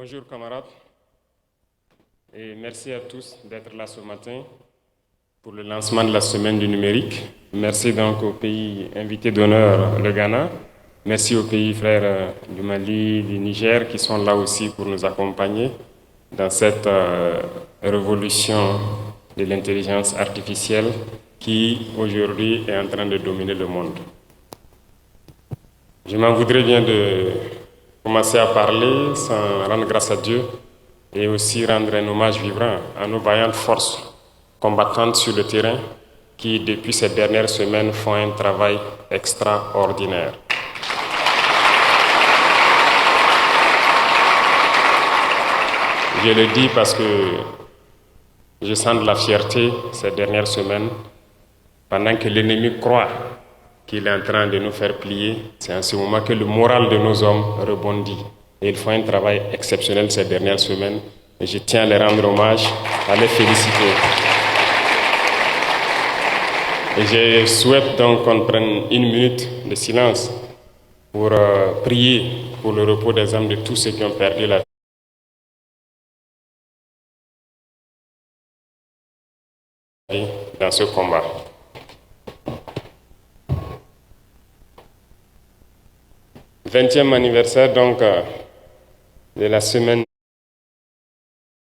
Bonjour camarades et merci à tous d'être là ce matin pour le lancement de la semaine du numérique. Merci donc au pays invité d'honneur, le Ghana. Merci aux pays frères du Mali, du Niger qui sont là aussi pour nous accompagner dans cette révolution de l'intelligence artificielle qui aujourd'hui est en train de dominer le monde. Je m'en voudrais bien de commencer à parler sans rendre grâce à Dieu et aussi rendre un hommage vivant à nos vaillantes forces combattantes sur le terrain qui, depuis ces dernières semaines, font un travail extraordinaire. Je le dis parce que je sens de la fierté ces dernières semaines, pendant que l'ennemi croit qu'il est en train de nous faire plier, c'est en ce moment que le moral de nos hommes rebondit. Et ils font un travail exceptionnel ces dernières semaines. Et je tiens à les rendre hommage, à les féliciter. Et je souhaite donc qu'on prenne une minute de silence pour prier pour le repos des âmes de tous ceux qui ont perdu la vie dans ce combat. 20e anniversaire donc de la semaine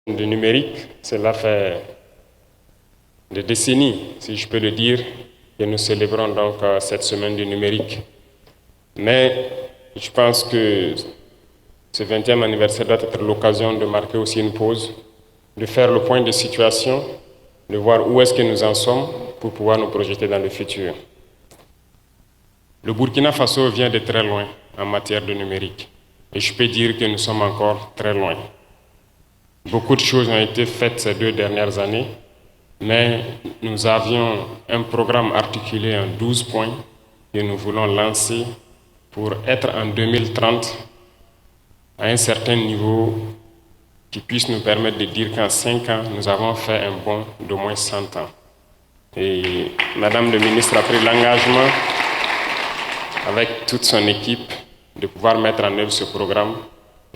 du numérique. Cela fait des décennies, si je peux le dire, que nous célébrons donc cette semaine du numérique. Mais je pense que ce 20e anniversaire doit être l'occasion de marquer aussi une pause, de faire le point de situation, de voir où est-ce que nous en sommes pour pouvoir nous projeter dans le futur. Le Burkina Faso vient de très loin en matière de numérique. Et je peux dire que nous sommes encore très loin. Beaucoup de choses ont été faites ces 2 dernières années, mais nous avions un programme articulé en 12 points que nous voulons lancer pour être en 2030 à un certain niveau qui puisse nous permettre de dire qu'en 5 ans, nous avons fait un bond d'au moins 100 ans. Et Madame le ministre a pris l'engagement avec toute son équipe de pouvoir mettre en œuvre ce programme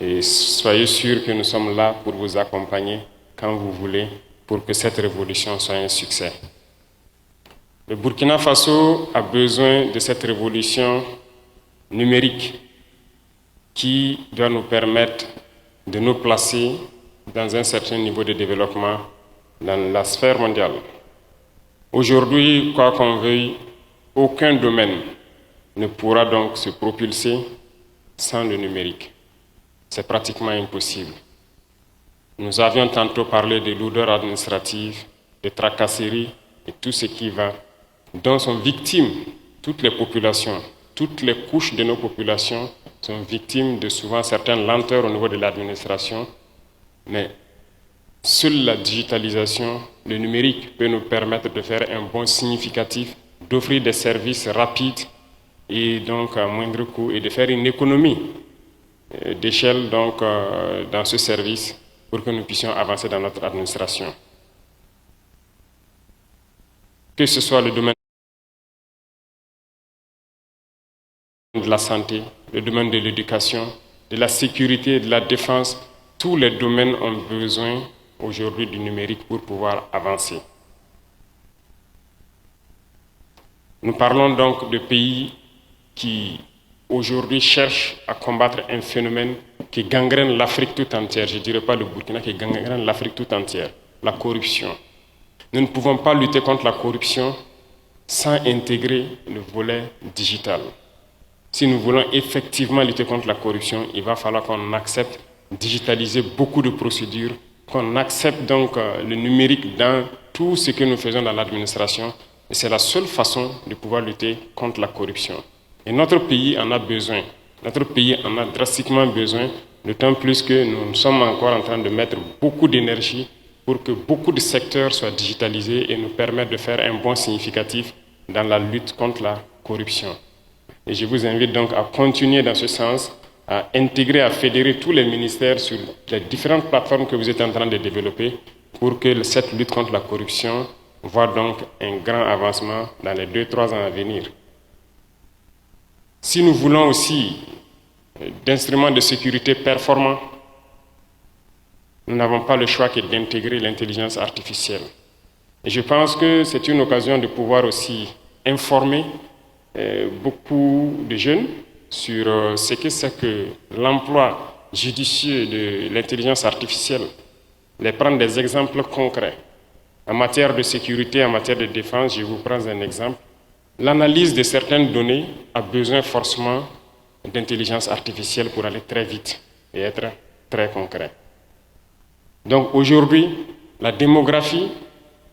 et soyez sûrs que nous sommes là pour vous accompagner quand vous voulez pour que cette révolution soit un succès. Le Burkina Faso a besoin de cette révolution numérique qui doit nous permettre de nous placer dans un certain niveau de développement dans la sphère mondiale. Aujourd'hui, quoi qu'on veuille, aucun domaine ne pourra donc se propulser sans le numérique. C'est pratiquement impossible. Nous avions tantôt parlé de lourdeurs administratives, de tracasseries et tout ce qui va, dont sont victimes toutes les populations, toutes les couches de nos populations sont victimes de souvent certaines lenteurs au niveau de l'administration, mais seule la digitalisation, le numérique peut nous permettre de faire un bond significatif, d'offrir des services rapides et donc à moindre coût et de faire une économie d'échelle donc dans ce service pour que nous puissions avancer dans notre administration. Que ce soit le domaine de la santé, le domaine de l'éducation, de la sécurité, de la défense, tous les domaines ont besoin aujourd'hui du numérique pour pouvoir avancer. Nous parlons donc de pays qui aujourd'hui cherchent à combattre un phénomène qui gangrène l'Afrique tout entière. Je ne dirais pas le Burkina, qui gangrène l'Afrique tout entière, la corruption. Nous ne pouvons pas lutter contre la corruption sans intégrer le volet digital. Si nous voulons effectivement lutter contre la corruption, il va falloir qu'on accepte de digitaliser beaucoup de procédures, qu'on accepte donc le numérique dans tout ce que nous faisons dans l'administration. Et c'est la seule façon de pouvoir lutter contre la corruption. Et notre pays en a besoin. Notre pays en a drastiquement besoin, d'autant plus que nous sommes encore en train de mettre beaucoup d'énergie pour que beaucoup de secteurs soient digitalisés et nous permettent de faire un bond significatif dans la lutte contre la corruption. Et je vous invite donc à continuer dans ce sens, à intégrer, à fédérer tous les ministères sur les différentes plateformes que vous êtes en train de développer pour que cette lutte contre la corruption voit donc un grand avancement dans les 2-3 ans à venir. Si nous voulons aussi d'instruments de sécurité performants, nous n'avons pas le choix que d'intégrer l'intelligence artificielle. Et je pense que c'est une occasion de pouvoir aussi informer beaucoup de jeunes sur ce que c'est que l'emploi judicieux de l'intelligence artificielle, les prendre des exemples concrets. En matière de sécurité, en matière de défense, je vous prends un exemple. L'analyse de certaines données a besoin forcément d'intelligence artificielle pour aller très vite et être très concret. Donc aujourd'hui, la démographie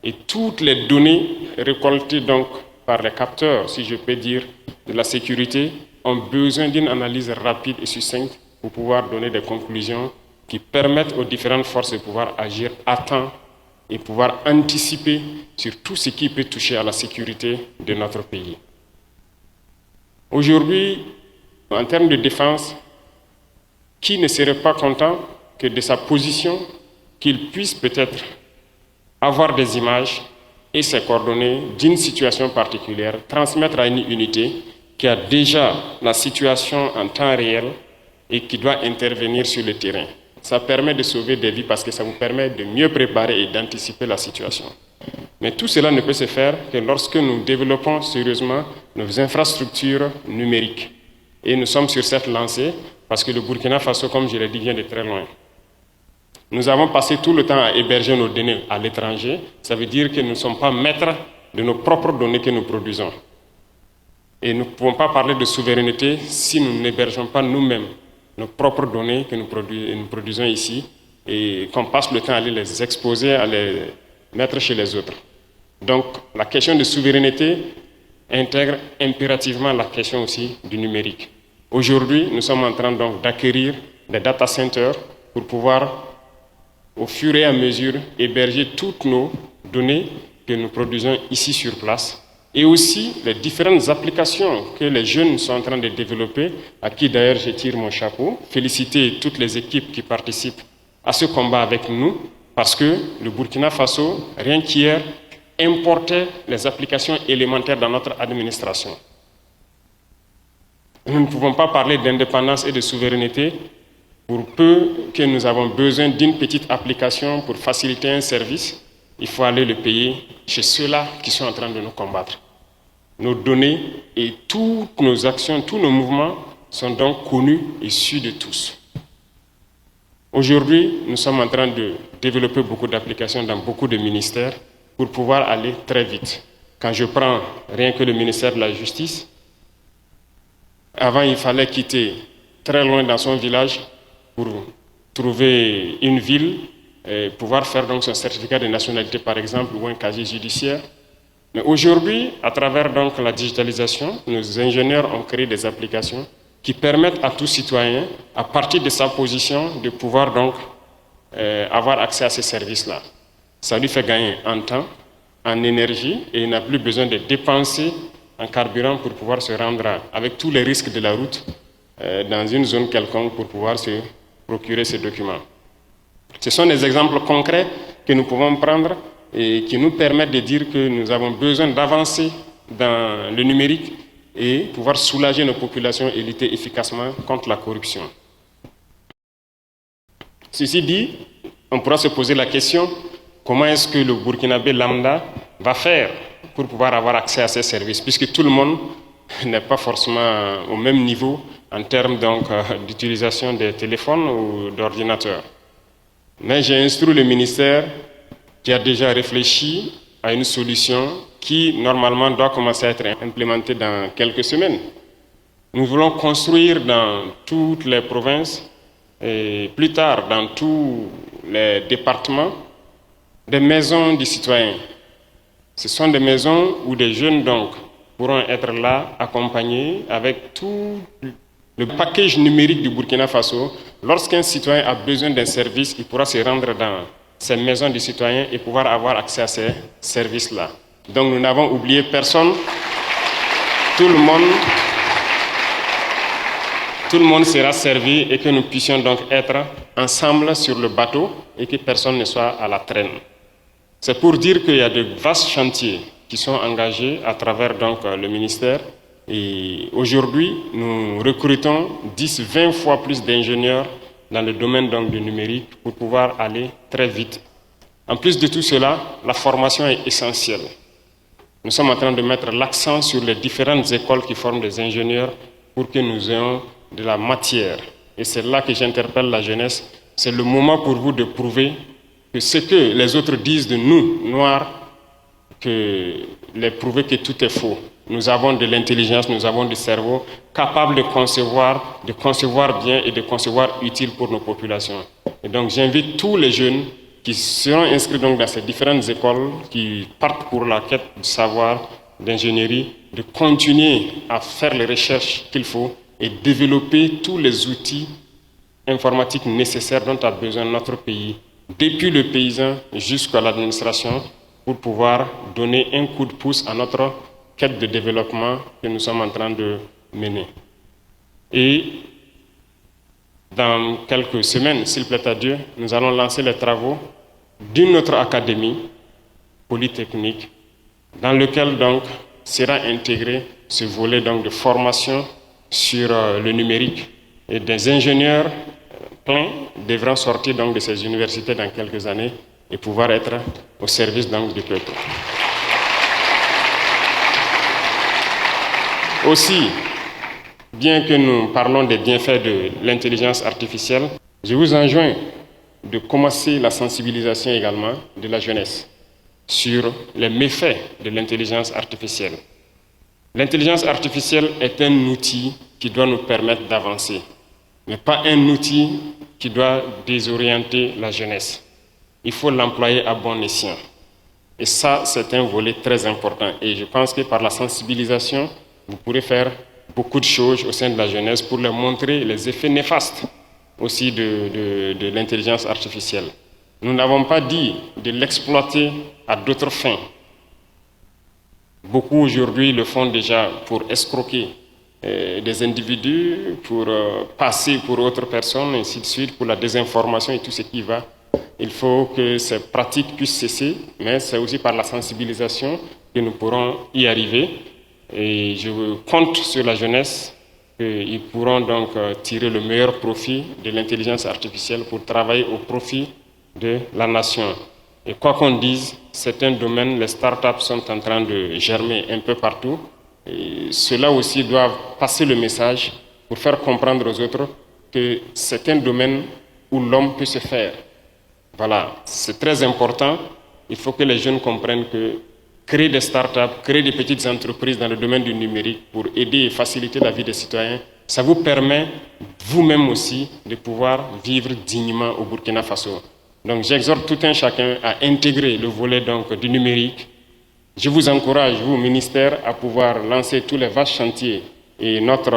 et toutes les données récoltées donc par les capteurs, si je peux dire, de la sécurité, ont besoin d'une analyse rapide et succincte pour pouvoir donner des conclusions qui permettent aux différentes forces de pouvoir agir à temps et pouvoir anticiper sur tout ce qui peut toucher à la sécurité de notre pays. Aujourd'hui, en termes de défense, qui ne serait pas content que de sa position, qu'il puisse peut-être avoir des images et ses coordonnées d'une situation particulière, transmettre à une unité qui a déjà la situation en temps réel et qui doit intervenir sur le terrain. Ça permet de sauver des vies parce que ça vous permet de mieux préparer et d'anticiper la situation. Mais tout cela ne peut se faire que lorsque nous développons sérieusement nos infrastructures numériques. Et nous sommes sur cette lancée parce que le Burkina Faso, comme je l'ai dit, vient de très loin. Nous avons passé tout le temps à héberger nos données à l'étranger. Ça veut dire que nous ne sommes pas maîtres de nos propres données que nous produisons. Et nous ne pouvons pas parler de souveraineté si nous n'hébergeons pas nous-mêmes nos propres données que nous produisons ici et qu'on passe le temps à aller les exposer, à les mettre chez les autres. Donc la question de souveraineté intègre impérativement la question aussi du numérique. Aujourd'hui, nous sommes en train donc d'acquérir des data centers pour pouvoir, au fur et à mesure, héberger toutes nos données que nous produisons ici sur place et aussi les différentes applications que les jeunes sont en train de développer, à qui d'ailleurs je tire mon chapeau, féliciter toutes les équipes qui participent à ce combat avec nous, parce que le Burkina Faso, rien qu'hier, importait les applications élémentaires dans notre administration. Nous ne pouvons pas parler d'indépendance et de souveraineté pour peu que nous avons besoin d'une petite application pour faciliter un service. Il faut aller le payer chez ceux-là qui sont en train de nous combattre. Nos données et toutes nos actions, tous nos mouvements sont donc connus et su de tous. Aujourd'hui, nous sommes en train de développer beaucoup d'applications dans beaucoup de ministères pour pouvoir aller très vite. Quand je prends rien que le ministère de la Justice, avant il fallait quitter très loin dans son village pour trouver une ville et pouvoir faire donc son certificat de nationalité par exemple ou un casier judiciaire. Mais aujourd'hui, à travers donc la digitalisation, nos ingénieurs ont créé des applications qui permettent à tout citoyen, à partir de sa position, de pouvoir donc avoir accès à ces services-là. Ça lui fait gagner en temps, en énergie, et il n'a plus besoin de dépenser en carburant pour pouvoir se rendre avec tous les risques de la route dans une zone quelconque pour pouvoir se procurer ces documents. Ce sont des exemples concrets que nous pouvons prendre et qui nous permettent de dire que nous avons besoin d'avancer dans le numérique et pouvoir soulager nos populations et lutter efficacement contre la corruption. Ceci dit, on pourra se poser la question, comment est-ce que le Burkinabé lambda va faire pour pouvoir avoir accès à ces services, puisque tout le monde n'est pas forcément au même niveau en termes d'utilisation des téléphones ou d'ordinateurs. Mais j'ai instruit le ministère qui a déjà réfléchi à une solution qui, normalement, doit commencer à être implémentée dans quelques semaines. Nous voulons construire dans toutes les provinces et plus tard dans tous les départements des maisons des citoyens. Ce sont des maisons où des jeunes donc pourront être là, accompagnés avec tout le package numérique du Burkina Faso. Lorsqu'un citoyen a besoin d'un service, il pourra se rendre dans ces maisons des citoyens et pouvoir avoir accès à ces services-là. Donc nous n'avons oublié personne. Tout le monde sera servi et que nous puissions donc être ensemble sur le bateau et que personne ne soit à la traîne. C'est pour dire qu'il y a de vastes chantiers qui sont engagés à travers donc le ministère. Et aujourd'hui, nous recrutons 10-20 fois plus d'ingénieurs dans le domaine donc, du numérique pour pouvoir aller très vite. En plus de tout cela, la formation est essentielle. Nous sommes en train de mettre l'accent sur les différentes écoles qui forment des ingénieurs pour que nous ayons de la matière. Et c'est là que j'interpelle la jeunesse. C'est le moment pour vous de prouver que ce que les autres disent de nous, Noirs, que les prouver que tout est faux. Nous avons de l'intelligence, nous avons du cerveau capable de concevoir bien et de concevoir utile pour nos populations. Et donc j'invite tous les jeunes qui seront inscrits donc dans ces différentes écoles, qui partent pour la quête du savoir, d'ingénierie, de continuer à faire les recherches qu'il faut et développer tous les outils informatiques nécessaires dont a besoin notre pays, depuis le paysan jusqu'à l'administration, pour pouvoir donner un coup de pouce à notre quête de développement que nous sommes en train de mener. Et dans quelques semaines, s'il plaît à Dieu, nous allons lancer les travaux d'une autre académie polytechnique dans lequel donc sera intégré ce volet donc de formation sur le numérique et des ingénieurs pleins devront sortir donc de ces universités dans quelques années et pouvoir être au service donc du peuple. Aussi, bien que nous parlons des bienfaits de l'intelligence artificielle, je vous enjoins de commencer la sensibilisation également de la jeunesse sur les méfaits de l'intelligence artificielle. L'intelligence artificielle est un outil qui doit nous permettre d'avancer, mais pas un outil qui doit désorienter la jeunesse. Il faut l'employer à bon escient. Et ça, c'est un volet très important. Et je pense que par la sensibilisation, vous pourrez faire beaucoup de choses au sein de la jeunesse pour leur montrer les effets néfastes aussi de l'intelligence artificielle. Nous n'avons pas dit de l'exploiter à d'autres fins. Beaucoup aujourd'hui le font déjà pour escroquer des individus, pour passer pour autres personnes, et ainsi de suite, pour la désinformation et tout ce qui va. Il faut que ces pratiques puissent cesser, mais c'est aussi par la sensibilisation que nous pourrons y arriver. Et je compte sur la jeunesse qu'ils pourront donc tirer le meilleur profit de l'intelligence artificielle pour travailler au profit de la nation. Et quoi qu'on dise, c'est un domaine, les startups sont en train de germer un peu partout. Et ceux-là aussi doivent passer le message pour faire comprendre aux autres que c'est un domaine où l'homme peut se faire. Voilà, c'est très important. Il faut que les jeunes comprennent que créer des startups, créer des petites entreprises dans le domaine du numérique pour aider et faciliter la vie des citoyens, ça vous permet vous-même aussi de pouvoir vivre dignement au Burkina Faso. Donc j'exhorte tout un chacun à intégrer le volet donc, du numérique. Je vous encourage, vous, ministère, à pouvoir lancer tous les vastes chantiers et notre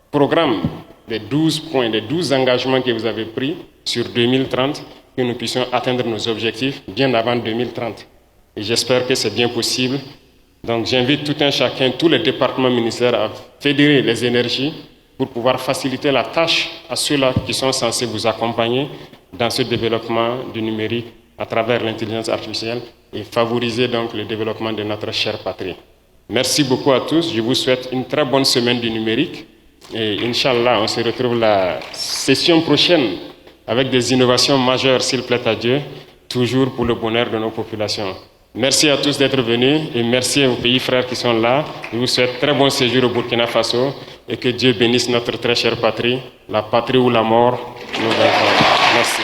programme des 12 points, des 12 engagements que vous avez pris sur 2030, que nous puissions atteindre nos objectifs bien avant 2030. Et j'espère que c'est bien possible. Donc j'invite tout un chacun, tous les départements ministériels à fédérer les énergies pour pouvoir faciliter la tâche à ceux-là qui sont censés vous accompagner dans ce développement du numérique à travers l'intelligence artificielle et favoriser donc le développement de notre chère patrie. Merci beaucoup à tous. Je vous souhaite une très bonne semaine du numérique. Et Inch'Allah, on se retrouve la session prochaine avec des innovations majeures, s'il plaît à Dieu, toujours pour le bonheur de nos populations. Merci à tous d'être venus et merci aux pays frères qui sont là. Je vous souhaite très bon séjour au Burkina Faso et que Dieu bénisse notre très chère patrie, la patrie où la mort nous vaincra. Merci.